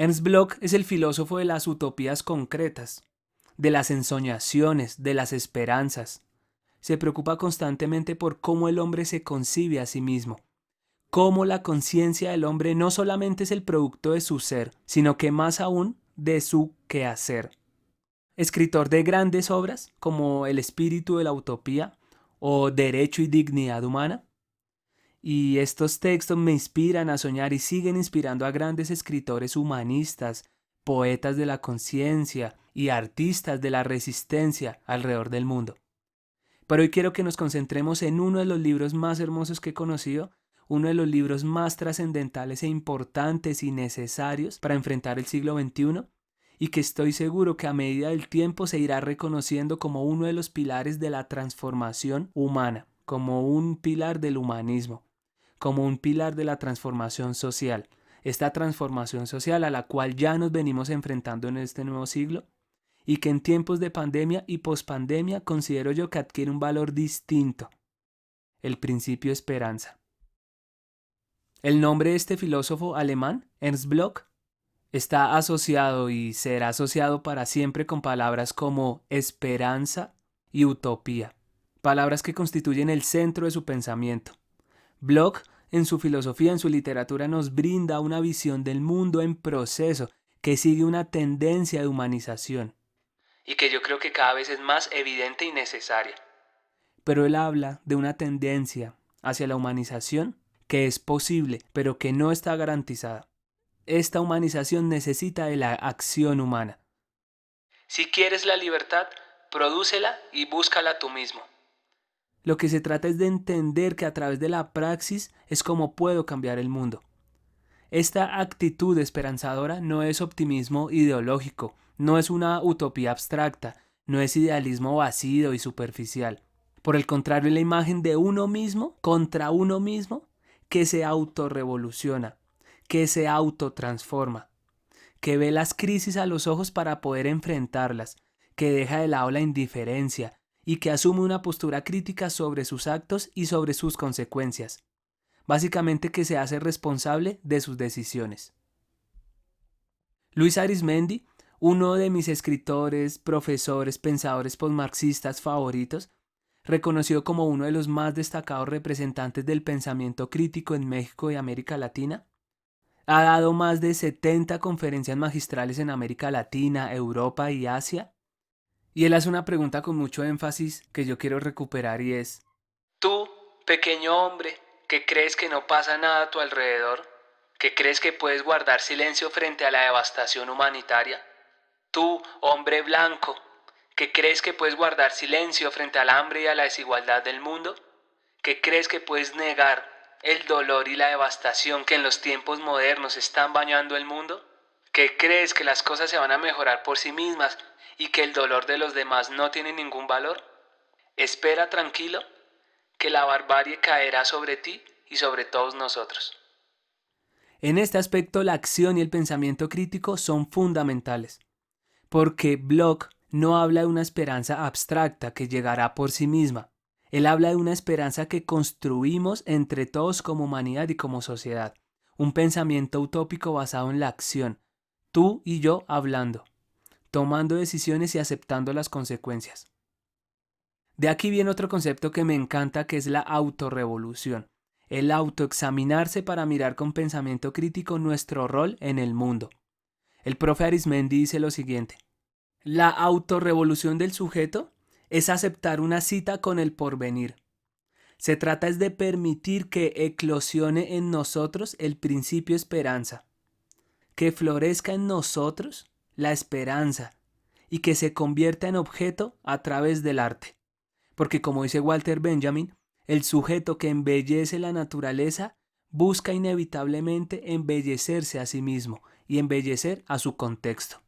Ernst Bloch es el filósofo de las utopías concretas, de las ensoñaciones, de las esperanzas. Se preocupa constantemente por cómo el hombre se concibe a sí mismo, cómo la conciencia del hombre no solamente es el producto de su ser, sino que más aún de su quehacer. Escritor de grandes obras como El espíritu de la utopía o Derecho y dignidad humana, y estos textos me inspiran a soñar y siguen inspirando a grandes escritores humanistas, poetas de la conciencia y artistas de la resistencia alrededor del mundo. Pero hoy quiero que nos concentremos en uno de los libros más hermosos que he conocido, uno de los libros más trascendentales e importantes y necesarios para enfrentar el siglo XXI, y que estoy seguro que a medida del tiempo se irá reconociendo como uno de los pilares de la transformación humana, como un pilar del humanismo, como un pilar de la transformación social. Esta transformación social a la cual ya nos venimos enfrentando en este nuevo siglo y que en tiempos de pandemia y pospandemia considero yo que adquiere un valor distinto, el principio esperanza. El nombre de este filósofo alemán, Ernst Bloch, está asociado y será asociado para siempre con palabras como esperanza y utopía, palabras que constituyen el centro de su pensamiento. Bloch, en su filosofía, en su literatura, nos brinda una visión del mundo en proceso que sigue una tendencia de humanización y que yo creo que cada vez es más evidente y necesaria. Pero él habla de una tendencia hacia la humanización que es posible, pero que no está garantizada. Esta humanización necesita de la acción humana. Si quieres la libertad, prodúcela y búscala tú mismo. Lo que se trata es de entender que a través de la praxis es como puedo cambiar el mundo. Esta actitud esperanzadora no es optimismo ideológico, no es una utopía abstracta, no es idealismo vacío y superficial. Por el contrario, es la imagen de uno mismo contra uno mismo que se autorrevoluciona, que se autotransforma, que ve las crisis a los ojos para poder enfrentarlas, que deja de lado la indiferencia y que asume una postura crítica sobre sus actos y sobre sus consecuencias. Básicamente que se hace responsable de sus decisiones. Luis Arismendi, uno de mis escritores, profesores, pensadores postmarxistas favoritos, reconocido como uno de los más destacados representantes del pensamiento crítico en México y América Latina, ha dado más de 70 conferencias magistrales en América Latina, Europa y Asia, y él hace una pregunta con mucho énfasis que yo quiero recuperar y es: tú, pequeño hombre, que crees que no pasa nada a tu alrededor, que crees que puedes guardar silencio frente a la devastación humanitaria. Tú, hombre blanco, que crees que puedes guardar silencio frente al hambre y a la desigualdad del mundo, que crees que puedes negar el dolor y la devastación que en los tiempos modernos están bañando el mundo, que crees que las cosas se van a mejorar por sí mismas y que el dolor de los demás no tiene ningún valor. Espera tranquilo, que la barbarie caerá sobre ti y sobre todos nosotros. En este aspecto, la acción y el pensamiento crítico son fundamentales, porque Bloch no habla de una esperanza abstracta que llegará por sí misma. Él habla de una esperanza que construimos entre todos como humanidad y como sociedad. Un pensamiento utópico basado en la acción. Tú y yo hablando, tomando decisiones y aceptando las consecuencias. De aquí viene otro concepto que me encanta, que es la autorrevolución. El autoexaminarse para mirar con pensamiento crítico nuestro rol en el mundo. El profe Arismendi dice lo siguiente: la autorrevolución del sujeto es aceptar una cita con el porvenir. Se trata es de permitir que eclosione en nosotros el principio esperanza, que florezca en nosotros la esperanza y que se convierta en objeto a través del arte. Porque como dice Walter Benjamin, el sujeto que embellece la naturaleza busca inevitablemente embellecerse a sí mismo y embellecer a su contexto.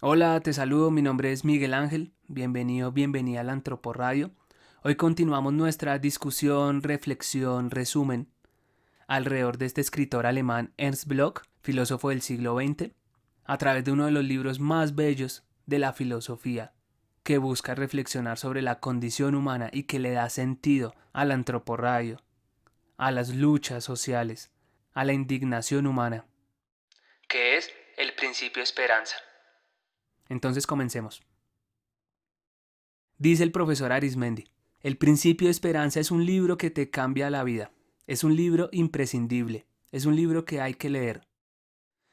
Hola, te saludo, mi nombre es Miguel Ángel, bienvenido, bienvenida al Antroporradio. Hoy continuamos nuestra discusión, reflexión, resumen alrededor de este escritor alemán Ernst Bloch, filósofo del siglo XX, a través de uno de los libros más bellos de la filosofía, que busca reflexionar sobre la condición humana y que le da sentido al antroporradio, a las luchas sociales, a la indignación humana, que es el principio esperanza. Entonces comencemos. Dice el profesor Arismendi, El principio de esperanza es un libro que te cambia la vida. Es un libro imprescindible. Es un libro que hay que leer.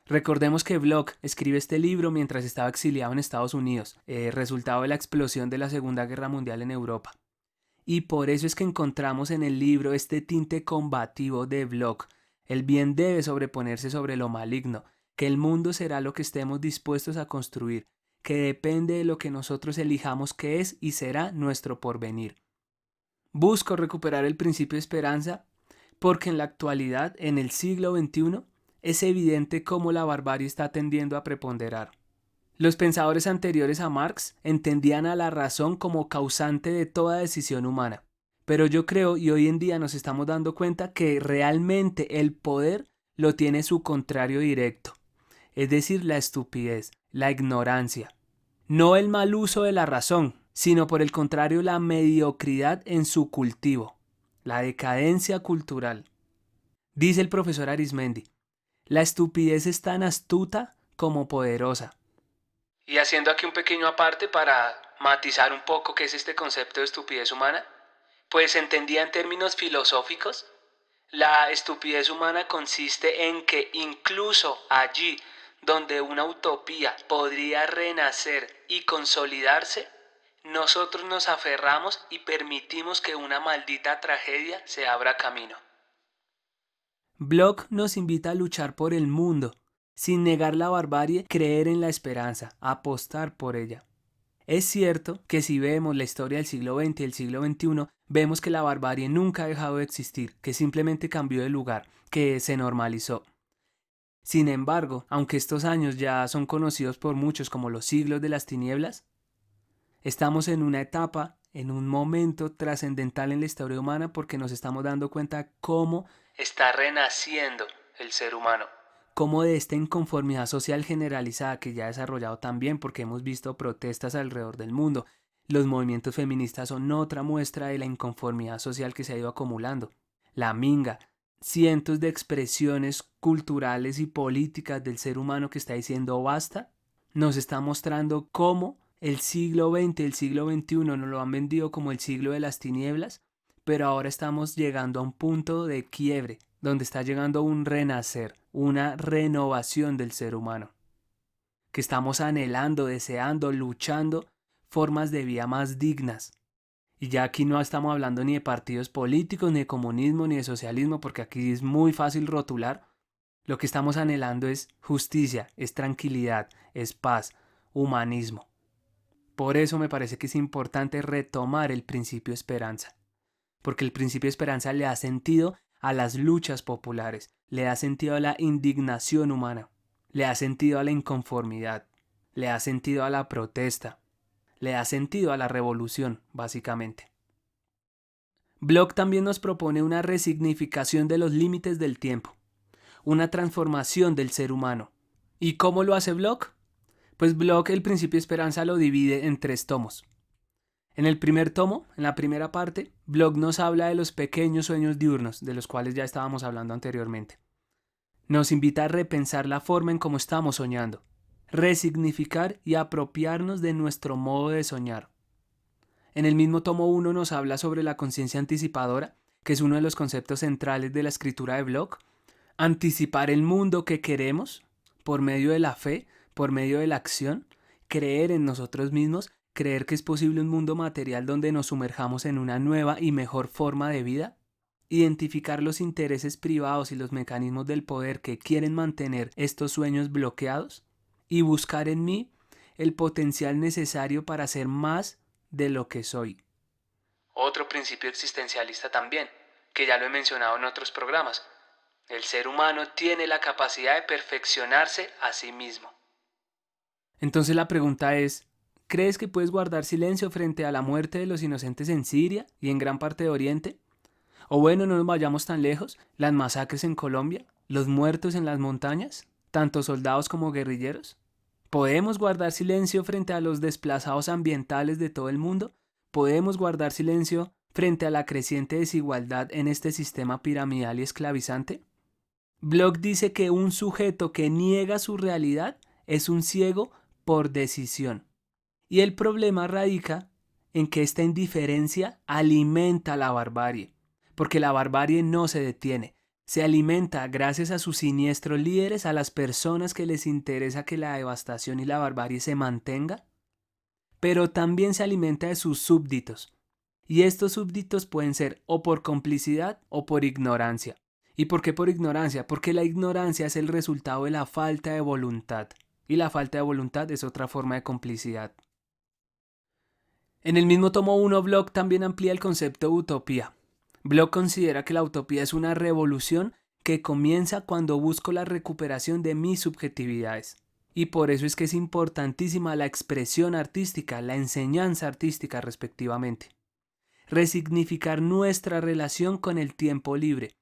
Recordemos que Bloch escribe este libro mientras estaba exiliado en Estados Unidos, resultado de la explosión de la Segunda Guerra Mundial en Europa. Y por eso es que encontramos en el libro este tinte combativo de Bloch. El bien debe sobreponerse sobre lo maligno, que el mundo será lo que estemos dispuestos a construir, que depende de lo que nosotros elijamos que es y será nuestro porvenir. Busco recuperar el principio de esperanza porque en la actualidad, en el siglo XXI, es evidente cómo la barbarie está tendiendo a preponderar. Los pensadores anteriores a Marx entendían a la razón como causante de toda decisión humana. Pero yo creo, y hoy en día nos estamos dando cuenta, que realmente el poder lo tiene su contrario directo, es decir, la estupidez, la ignorancia. No el mal uso de la razón, sino por el contrario la mediocridad en su cultivo, la decadencia cultural. Dice el profesor Arismendi, la estupidez es tan astuta como poderosa. Y haciendo aquí un pequeño aparte para matizar un poco qué es este concepto de estupidez humana, pues entendía en términos filosóficos, la estupidez humana consiste en que incluso allí donde una utopía podría renacer y consolidarse, nosotros nos aferramos y permitimos que una maldita tragedia se abra camino. Bloch nos invita a luchar por el mundo, sin negar la barbarie, creer en la esperanza, apostar por ella. Es cierto que si vemos la historia del siglo XX y el siglo XXI, vemos que la barbarie nunca ha dejado de existir, que simplemente cambió de lugar, que se normalizó. Sin embargo, aunque estos años ya son conocidos por muchos como los siglos de las tinieblas, estamos en una etapa, en un momento trascendental en la historia humana porque nos estamos dando cuenta cómo está renaciendo el ser humano. Cómo de esta inconformidad social generalizada que ya ha desarrollado también porque hemos visto protestas alrededor del mundo, los movimientos feministas son otra muestra de la inconformidad social que se ha ido acumulando. La minga, cientos de expresiones culturales y políticas del ser humano que está diciendo basta, nos está mostrando cómo el siglo XX y el siglo XXI nos lo han vendido como el siglo de las tinieblas, pero ahora estamos llegando a un punto de quiebre, donde está llegando un renacer, una renovación del ser humano, que estamos anhelando, deseando, luchando formas de vida más dignas. Y ya aquí no estamos hablando ni de partidos políticos, ni de comunismo, ni de socialismo, porque aquí es muy fácil rotular. Lo que estamos anhelando es justicia, es tranquilidad, es paz, humanismo. Por eso me parece que es importante retomar el principio esperanza, porque el principio esperanza le da sentido a las luchas populares, le da sentido a la indignación humana, le da sentido a la inconformidad, le da sentido a la protesta, le da sentido a la revolución, básicamente. Bloch también nos propone una resignificación de los límites del tiempo, una transformación del ser humano. ¿Y cómo lo hace Bloch? Pues Bloch el principio de esperanza lo divide en 3 tomos. En el primer tomo, en la primera parte, Bloch nos habla de los pequeños sueños diurnos, de los cuales ya estábamos hablando anteriormente. Nos invita a repensar la forma en cómo estamos soñando, resignificar y apropiarnos de nuestro modo de soñar. En el mismo tomo 1 nos habla sobre la conciencia anticipadora, que es uno de los conceptos centrales de la escritura de Bloch. Anticipar el mundo que queremos por medio de la fe, por medio de la acción, creer en nosotros mismos, creer que es posible un mundo material donde nos sumerjamos en una nueva y mejor forma de vida, identificar los intereses privados y los mecanismos del poder que quieren mantener estos sueños bloqueados y buscar en mí el potencial necesario para ser más de lo que soy. Otro principio existencialista también, que ya lo he mencionado en otros programas. El ser humano tiene la capacidad de perfeccionarse a sí mismo. Entonces la pregunta es, ¿crees que puedes guardar silencio frente a la muerte de los inocentes en Siria y en gran parte de Oriente? O bueno, no nos vayamos tan lejos, las masacres en Colombia, los muertos en las montañas, tanto soldados como guerrilleros. ¿Podemos guardar silencio frente a los desplazados ambientales de todo el mundo? ¿Podemos guardar silencio frente a la creciente desigualdad en este sistema piramidal y esclavizante? Bloch dice que un sujeto que niega su realidad es un ciego por decisión. Y el problema radica en que esta indiferencia alimenta la barbarie, porque la barbarie no se detiene, se alimenta gracias a sus siniestros líderes, a las personas que les interesa que la devastación y la barbarie se mantenga, pero también se alimenta de sus súbditos, y estos súbditos pueden ser o por complicidad o por ignorancia. ¿Y por qué por ignorancia? Porque la ignorancia es el resultado de la falta de voluntad, y la falta de voluntad es otra forma de complicidad. En el mismo tomo 1, Bloch también amplía el concepto de utopía. Bloch considera que la utopía es una revolución que comienza cuando busco la recuperación de mis subjetividades. Y por eso es que es importantísima la expresión artística, la enseñanza artística respectivamente. Resignificar nuestra relación con el tiempo libre,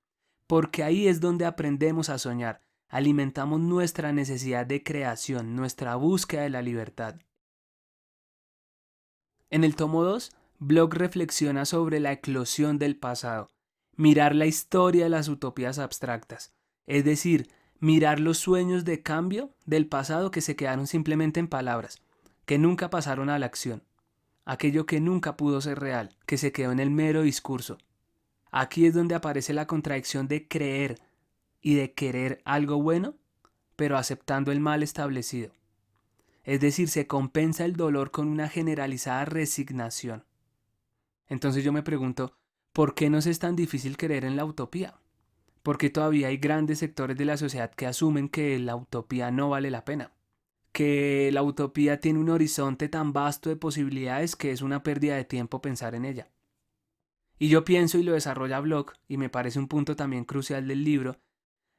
porque ahí es donde aprendemos a soñar, alimentamos nuestra necesidad de creación, nuestra búsqueda de la libertad. En el tomo 2, Bloch reflexiona sobre la eclosión del pasado, mirar la historia de las utopías abstractas, es decir, mirar los sueños de cambio del pasado que se quedaron simplemente en palabras, que nunca pasaron a la acción, aquello que nunca pudo ser real, que se quedó en el mero discurso. Aquí es donde aparece la contradicción de creer y de querer algo bueno, pero aceptando el mal establecido. Es decir, se compensa el dolor con una generalizada resignación. Entonces yo me pregunto, ¿por qué nos es tan difícil creer en la utopía? ¿Por qué todavía hay grandes sectores de la sociedad que asumen que la utopía no vale la pena? Que la utopía tiene un horizonte tan vasto de posibilidades que es una pérdida de tiempo pensar en ella. Y yo pienso, y lo desarrolla Bloch, y me parece un punto también crucial del libro,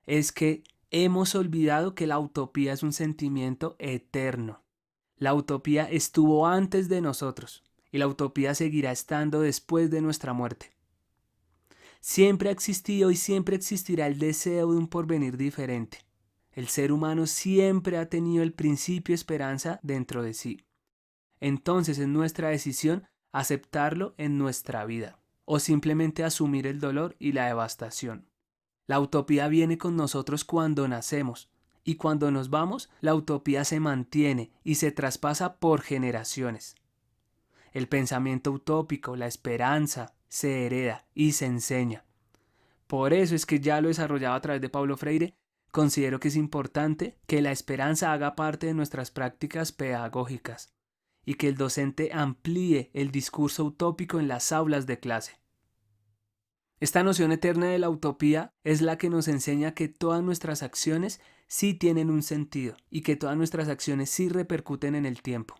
es que hemos olvidado que la utopía es un sentimiento eterno. La utopía estuvo antes de nosotros y la utopía seguirá estando después de nuestra muerte. Siempre ha existido y siempre existirá el deseo de un porvenir diferente. El ser humano siempre ha tenido el principio esperanza dentro de sí. Entonces es nuestra decisión aceptarlo en nuestra vida o simplemente asumir el dolor y la devastación. La utopía viene con nosotros cuando nacemos y cuando nos vamos, la utopía se mantiene y se traspasa por generaciones. El pensamiento utópico, la esperanza, se hereda y se enseña. Por eso es que ya lo desarrollado a través de Paulo Freire, considero que es importante que la esperanza haga parte de nuestras prácticas pedagógicas y que el docente amplíe el discurso utópico en las aulas de clase. Esta noción eterna de la utopía es la que nos enseña que todas nuestras acciones sí tienen un sentido y que todas nuestras acciones sí repercuten en el tiempo.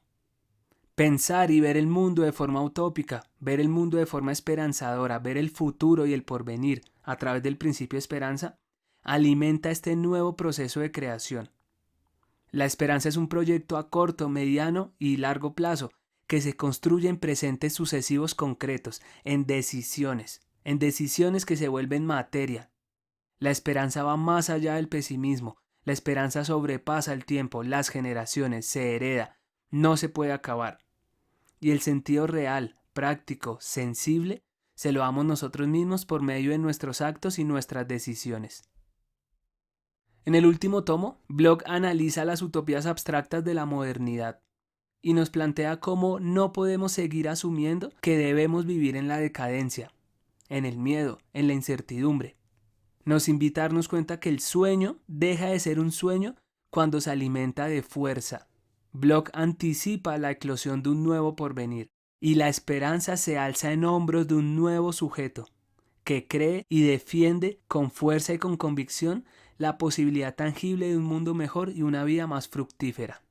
Pensar y ver el mundo de forma utópica, ver el mundo de forma esperanzadora, ver el futuro y el porvenir a través del principio de esperanza, alimenta este nuevo proceso de creación. La esperanza es un proyecto a corto, mediano y largo plazo que se construye en presentes sucesivos concretos, en decisiones que se vuelven materia. La esperanza va más allá del pesimismo, la esperanza sobrepasa el tiempo, las generaciones, se hereda, no se puede acabar. Y el sentido real, práctico, sensible, se lo damos nosotros mismos por medio de nuestros actos y nuestras decisiones. En el último tomo, Bloch analiza las utopías abstractas de la modernidad y nos plantea cómo no podemos seguir asumiendo que debemos vivir en la decadencia, en el miedo, en la incertidumbre. Nos invita a darnos cuenta que el sueño deja de ser un sueño cuando se alimenta de fuerza. Bloch anticipa la eclosión de un nuevo porvenir y la esperanza se alza en hombros de un nuevo sujeto que cree y defiende con fuerza y con convicción la posibilidad tangible de un mundo mejor y una vida más fructífera.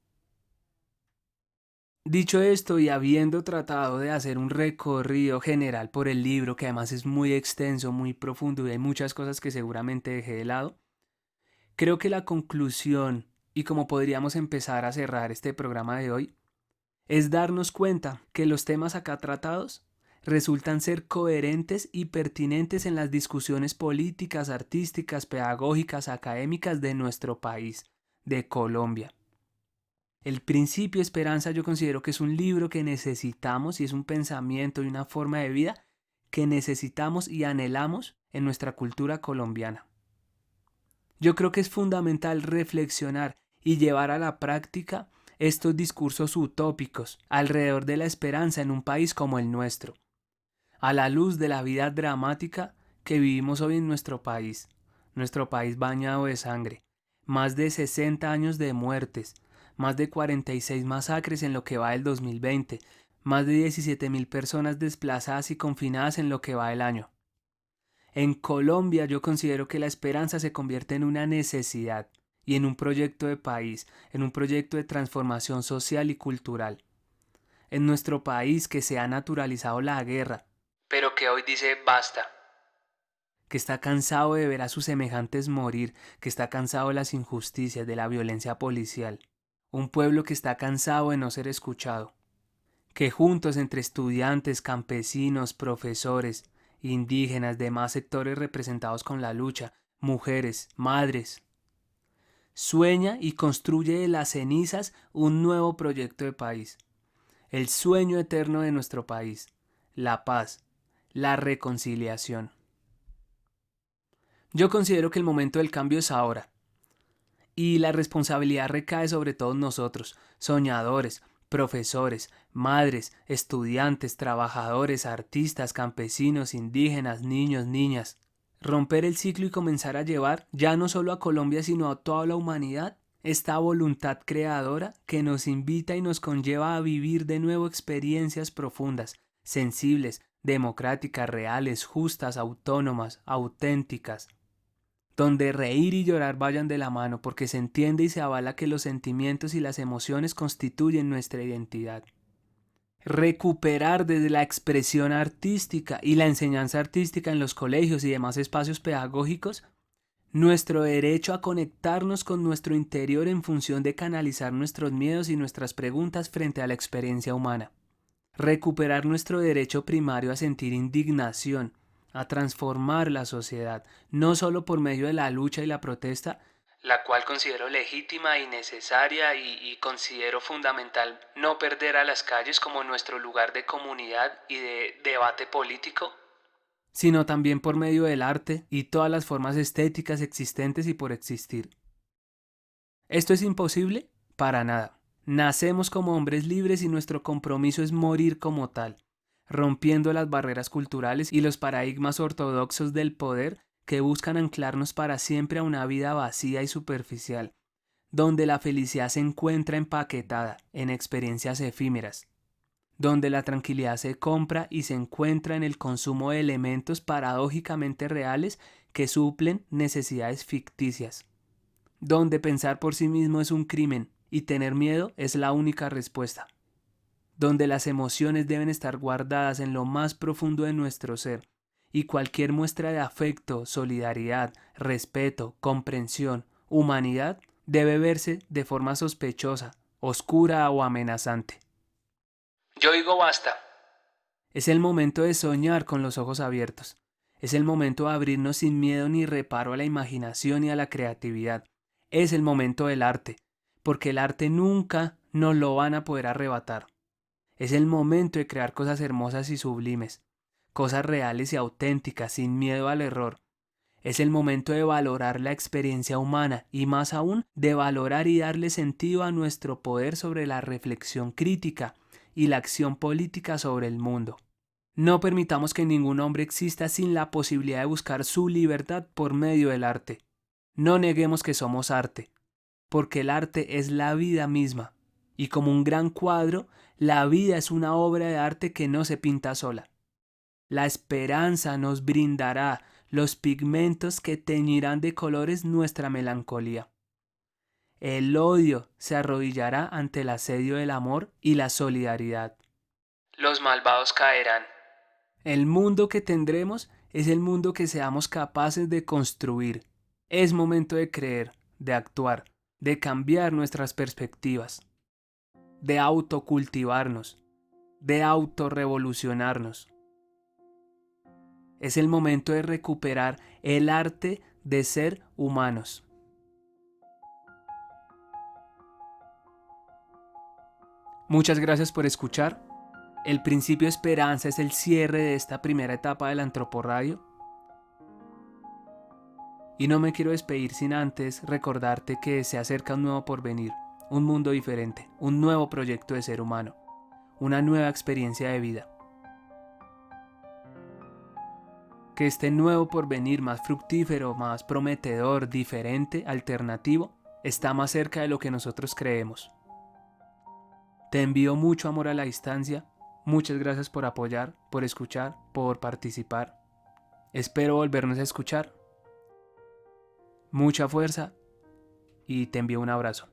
Dicho esto y habiendo tratado de hacer un recorrido general por el libro, que además es muy extenso, muy profundo y hay muchas cosas que seguramente dejé de lado, creo que la conclusión y como podríamos empezar a cerrar este programa de hoy, es darnos cuenta que los temas acá tratados resultan ser coherentes y pertinentes en las discusiones políticas, artísticas, pedagógicas, académicas de nuestro país, de Colombia. El Principio Esperanza yo considero que es un libro que necesitamos y es un pensamiento y una forma de vida que necesitamos y anhelamos en nuestra cultura colombiana. Yo creo que es fundamental reflexionar y llevar a la práctica estos discursos utópicos alrededor de la esperanza en un país como el nuestro, a la luz de la vida dramática que vivimos hoy en nuestro país bañado de sangre, más de 60 años de muertes, más de 46 masacres en lo que va del 2020, más de 17.000 personas desplazadas y confinadas en lo que va del año. En Colombia yo considero que la esperanza se convierte en una necesidad y en un proyecto de país, en un proyecto de transformación social y cultural. En nuestro país que se ha naturalizado la guerra, pero que hoy dice basta, que está cansado de ver a sus semejantes morir, que está cansado de las injusticias, de la violencia policial. Un pueblo que está cansado de no ser escuchado. Que juntos entre estudiantes, campesinos, profesores, indígenas, demás sectores representados con la lucha, mujeres, madres, sueña y construye de las cenizas un nuevo proyecto de país. El sueño eterno de nuestro país, la paz, la reconciliación. Yo considero que el momento del cambio es ahora, y la responsabilidad recae sobre todos nosotros, soñadores, profesores, madres, estudiantes, trabajadores, artistas, campesinos, indígenas, niños, niñas. Romper el ciclo y comenzar a llevar, ya no solo a Colombia sino a toda la humanidad, esta voluntad creadora que nos invita y nos conlleva a vivir de nuevo experiencias profundas, sensibles, democráticas, reales, justas, autónomas, auténticas, donde reír y llorar vayan de la mano porque se entiende y se avala que los sentimientos y las emociones constituyen nuestra identidad. Recuperar desde la expresión artística y la enseñanza artística en los colegios y demás espacios pedagógicos nuestro derecho a conectarnos con nuestro interior en función de canalizar nuestros miedos y nuestras preguntas frente a la experiencia humana. Recuperar nuestro derecho primario a sentir indignación, a transformar la sociedad, no solo por medio de la lucha y la protesta, la cual considero legítima y necesaria y considero fundamental no perder a las calles como nuestro lugar de comunidad y de debate político, sino también por medio del arte y todas las formas estéticas existentes y por existir. ¿Esto es imposible? Para nada. Nacemos como hombres libres y nuestro compromiso es morir como tal, rompiendo las barreras culturales y los paradigmas ortodoxos del poder que buscan anclarnos para siempre a una vida vacía y superficial, donde la felicidad se encuentra empaquetada en experiencias efímeras, donde la tranquilidad se compra y se encuentra en el consumo de elementos paradójicamente reales que suplen necesidades ficticias, donde pensar por sí mismo es un crimen y tener miedo es la única respuesta, donde las emociones deben estar guardadas en lo más profundo de nuestro ser y cualquier muestra de afecto, solidaridad, respeto, comprensión, humanidad debe verse de forma sospechosa, oscura o amenazante. Yo digo basta. Es el momento de soñar con los ojos abiertos. Es el momento de abrirnos sin miedo ni reparo a la imaginación y a la creatividad. Es el momento del arte, porque el arte nunca nos lo van a poder arrebatar. Es el momento de crear cosas hermosas y sublimes, cosas reales y auténticas, sin miedo al error. Es el momento de valorar la experiencia humana y más aún de valorar y darle sentido a nuestro poder sobre la reflexión crítica y la acción política sobre el mundo. No permitamos que ningún hombre exista sin la posibilidad de buscar su libertad por medio del arte. No neguemos que somos arte, porque el arte es la vida misma, y como un gran cuadro, la vida es una obra de arte que no se pinta sola. La esperanza nos brindará los pigmentos que teñirán de colores nuestra melancolía. El odio se arrodillará ante el asedio del amor y la solidaridad. Los malvados caerán. El mundo que tendremos es el mundo que seamos capaces de construir. Es momento de creer, de actuar, de cambiar nuestras perspectivas, de autocultivarnos, de autorrevolucionarnos. Es el momento de recuperar el arte de ser humanos. Muchas gracias por escuchar. El principio Esperanza es el cierre de esta primera etapa del Antroporradio. Y no me quiero despedir sin antes recordarte que se acerca un nuevo porvenir, un mundo diferente, un nuevo proyecto de ser humano, una nueva experiencia de vida. Que este nuevo porvenir más fructífero, más prometedor, diferente, alternativo, está más cerca de lo que nosotros creemos. Te envío mucho amor a la distancia. Muchas gracias por apoyar, por escuchar, por participar. Espero volvernos a escuchar. Mucha fuerza y te envío un abrazo.